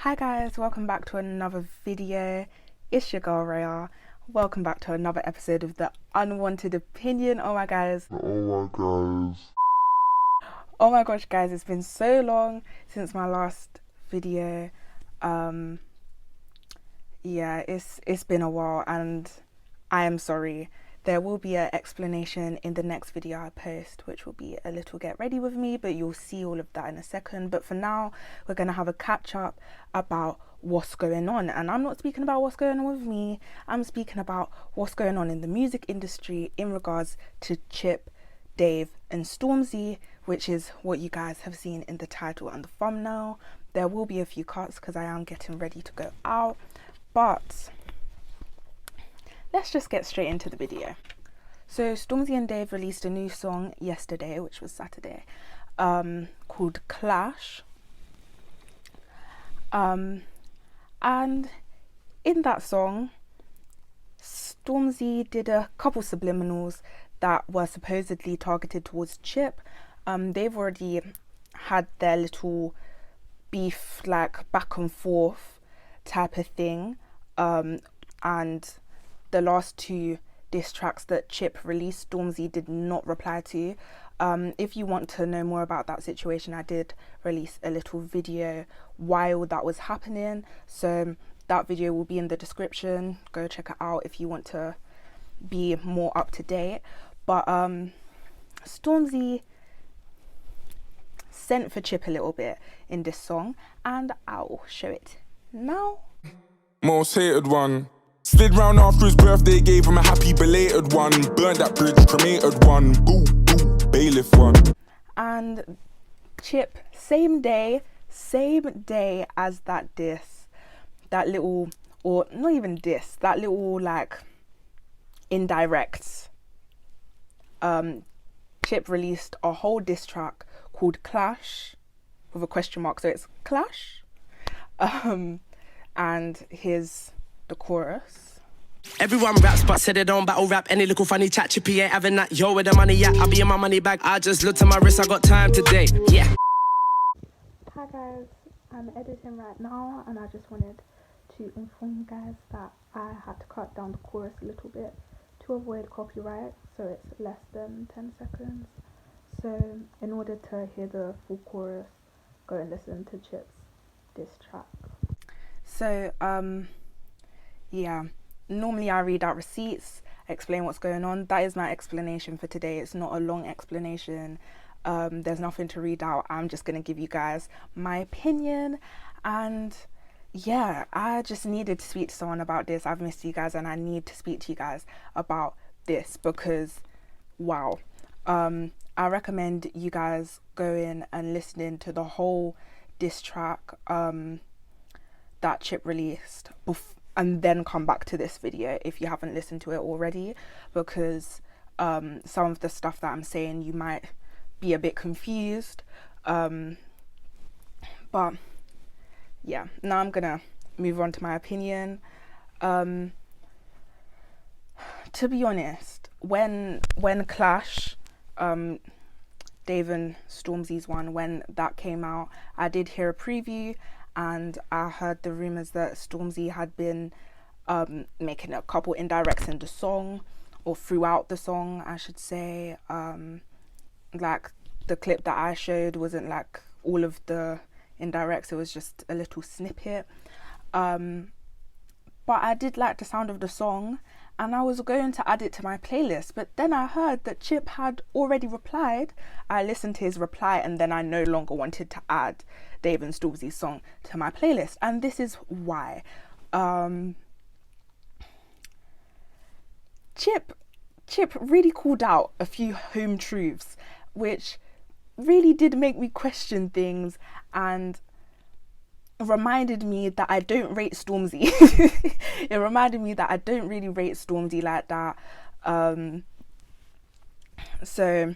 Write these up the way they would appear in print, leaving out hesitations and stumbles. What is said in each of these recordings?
Hi guys, welcome back to another video. It's your girl Raya. Welcome back to another episode of the Unwanted Opinion. Oh my gosh guys, it's been so long since my last video. Yeah, it's been a while and I am sorry. There will be an explanation in the next video I post, which will be a little get ready with me, but you'll see all of that in a second. But for now, we're going to have a catch up about what's going on. And I'm not speaking about what's going on with me. I'm speaking about what's going on in the music industry in regards to Chip, Dave and Stormzy, which is what you guys have seen in the title and the thumbnail. There will be a few cuts because I am getting ready to go out. But let's just get straight into the video. So Stormzy and Dave released a new song yesterday, which was Saturday, called Clash. And in that song, Stormzy did a couple subliminals that were supposedly targeted towards Chip. They've already had their little beef, like back and forth type of thing. And the last two diss tracks that Chip released, Stormzy did not reply to. If you want to know more about that situation, I did release a little video while that was happening. So that video will be in the description. Go check it out if you want to be more up to date. But Stormzy sent for Chip a little bit in this song, and I'll show it now. Most hated one. Slid round after his birthday, gave him a happy belated one. Burned that bridge, cremated one. Boo, boo, bailiff one. And Chip, same day as that diss, that little, or not even diss, that little like indirect, Chip released a whole diss track called Clash with a question mark, so it's Clash. And here's the chorus. Everyone raps but said they don't battle rap. Any little funny chat, Chippy ain't having that. Yo, where the money at? I be in my money bag. I just looked at my wrist, I got time today. Yeah. Hi guys, I'm editing right now and I just wanted to inform you guys that I had to cut down the chorus a little bit to avoid copyright, so it's less than 10 seconds. So in order to hear the full chorus, go and listen to Chip's diss track. So yeah, normally I read out receipts, explain what's going on. That is my explanation for today. It's not a long explanation. There's nothing to read out. I'm just gonna give you guys my opinion. And yeah, I just needed to speak to someone about this. I've missed you guys and I need to speak to you guys about this because wow. I recommend you guys going and listening to the whole diss track that Chip released and then come back to this video if you haven't listened to it already, because some of the stuff that I'm saying you might be a bit confused. But yeah, now I'm gonna move on to my opinion. To be honest, when Clash, Dave and Stormzy's one, when that came out, I did hear a preview and I heard the rumours that Stormzy had been making a couple indirects in the song, or throughout the song I should say. Like the clip that I showed wasn't like all of the indirects, it was just a little snippet. But I did like the sound of the song and I was going to add it to my playlist, but then I heard that Chip had already replied. I listened to his reply and then I no longer wanted to add Dave and Stormzy's song to my playlist, and this is why. Chip really called out a few home truths which really did make me question things and reminded me that I don't rate Stormzy. It reminded me that I don't really rate Stormzy like that. So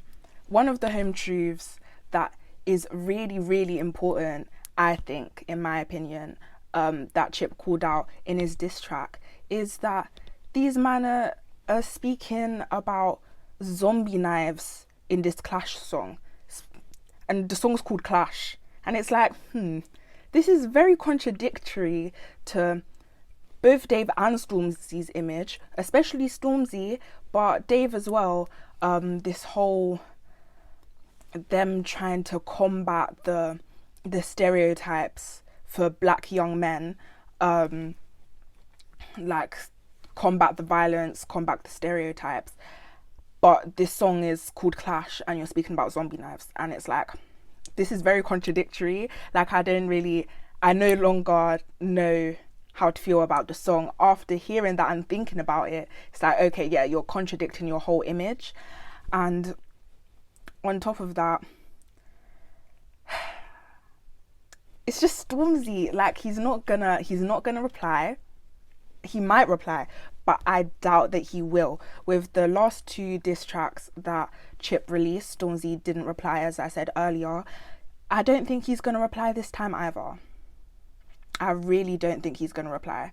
one of the home truths that is really important, I think, in my opinion, that Chip called out in his diss track is that these men are speaking about zombie knives in this Clash song, and the song's called Clash, and it's like, this is very contradictory to both Dave and Stormzy's image, especially Stormzy, but Dave as well. This whole them trying to combat the stereotypes for black young men, like combat the violence, combat the stereotypes. But this song is called Clash and you're speaking about zombie knives, and it's like, this is very contradictory. Like, I no longer know how to feel about the song. After hearing that and thinking about it, it's like, okay, yeah, you're contradicting your whole image. And on top of that, it's just Stormzy. Like, he's not gonna reply. He might reply, but I doubt that he will. With the last 2 diss tracks that Chip released, Stormzy didn't reply, as I said earlier. I don't think he's gonna reply this time either. I really don't think he's gonna reply.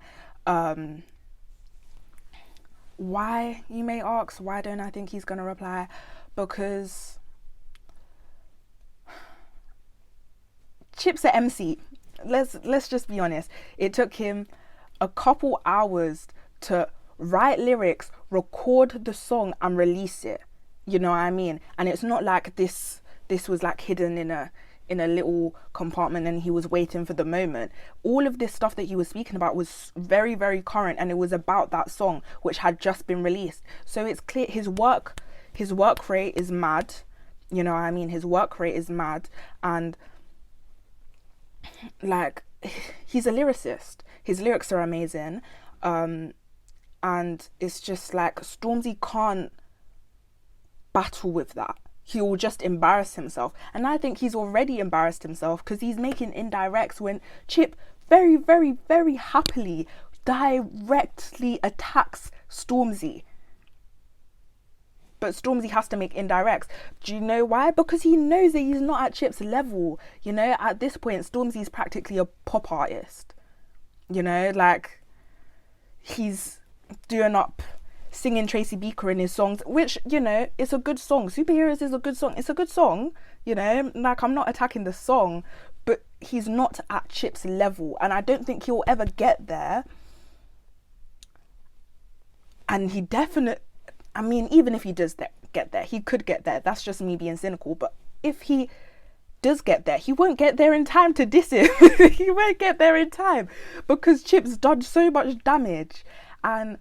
Why, you may ask? Why don't I think he's gonna reply? Because Chip's an MC. Let's just be honest. It took him a couple hours to write lyrics, record the song and release it. You know what I mean? And it's not like this was like hidden in a little compartment and he was waiting for the moment. All of this stuff that he was speaking about was very, very current, and it was about that song which had just been released. So it's clear his work rate is mad. You know what I mean? His work rate is mad, and like, he's a lyricist. His lyrics are amazing. And it's just like, Stormzy can't battle with that. He will just embarrass himself. And I think he's already embarrassed himself, because he's making indirects when Chip very, very, very happily directly attacks Stormzy. But Stormzy has to make indirects. Do you know why? Because he knows that he's not at Chip's level. You know, at this point, Stormzy's practically a pop artist. You know, like, he's doing up singing Tracy Beaker in his songs, which, you know, it's a good song. Superheroes is a good song. It's a good song, you know, like, I'm not attacking the song, but he's not at Chip's level, and I don't think he'll ever get there. And he definitely, I mean, even if he does get there, he could get there. That's just me being cynical. But if he does get there, he won't get there in time to diss him. He won't get there in time, because Chip's done so much damage. And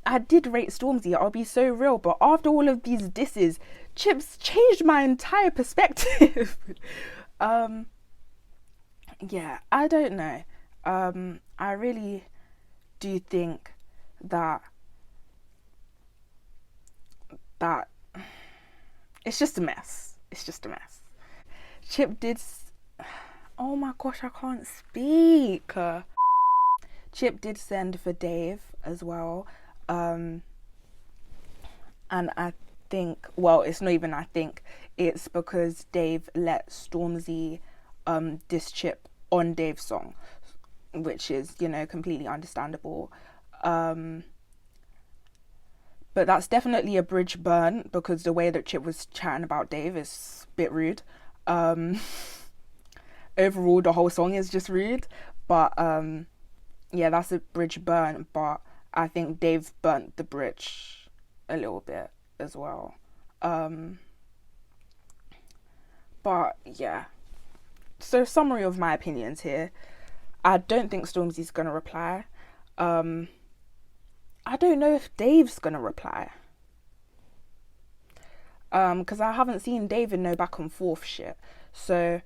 I did rate Stormzy, I'll be so real, but after all of these disses, Chip's changed my entire perspective. Yeah, I don't know. I really do think that it's just a mess. It's just a mess. Chip did... Oh my gosh, I can't speak. Chip did send for Dave as well. And I think, well, it's not even I think, it's because Dave let Stormzy diss Chip on Dave's song, which is, you know, completely understandable. But that's definitely a bridge burn, because the way that Chip was chatting about Dave is a bit rude. Overall, the whole song is just rude. But yeah, that's a bridge burn. But I think Dave burnt the bridge a little bit as well. But yeah. So, summary of my opinions here. I don't think Stormzy's gonna reply. I don't know if Dave's gonna reply. Because I haven't seen Dave in no back and forth shit. So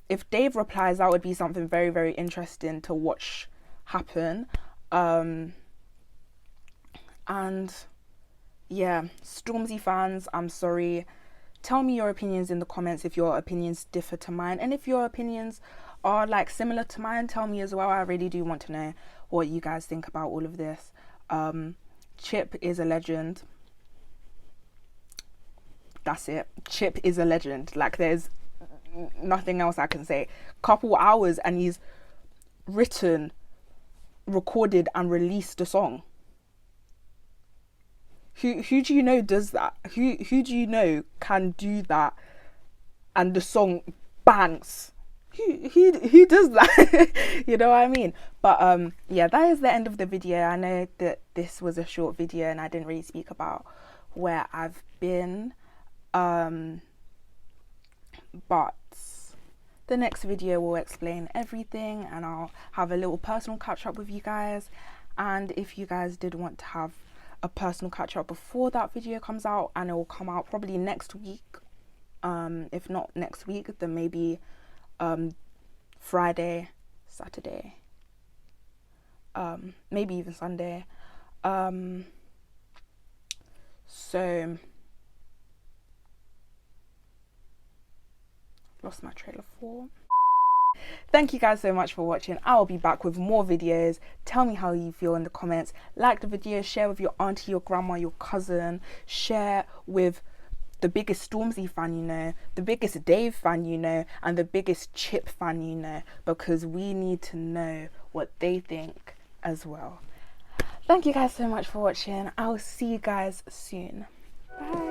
if Dave replies, that would be something very, very interesting to watch happen. And yeah, Stormzy fans, I'm sorry. Tell me your opinions in the comments if your opinions differ to mine. And if your opinions are like similar to mine, tell me as well. I really do want to know what you guys think about all of this. Chip is a legend. That's it. Chip is a legend. Like, there's nothing else I can say. Couple hours and he's written, recorded and released a song. Who do you know does that? Who do you know can do that and the song bangs? who does that? You know what I mean? But yeah, that is the end of the video. I know that this was a short video and I didn't really speak about where I've been, but the next video will explain everything and I'll have a little personal catch up with you guys. And if you guys did want to have a personal catch up before that video comes out, and it will come out probably next week, if not next week, then maybe Friday, Saturday, maybe even Sunday. So lost my trail of thought. Thank you guys so much for watching. I'll be back with more videos. Tell me how you feel in the comments. Like the video, share with your auntie, your grandma, your cousin, share with the biggest Stormzy fan you know, the biggest Dave fan you know, and the biggest Chip fan you know, because we need to know what they think as well. Thank you guys so much for watching. I'll see you guys soon. Bye.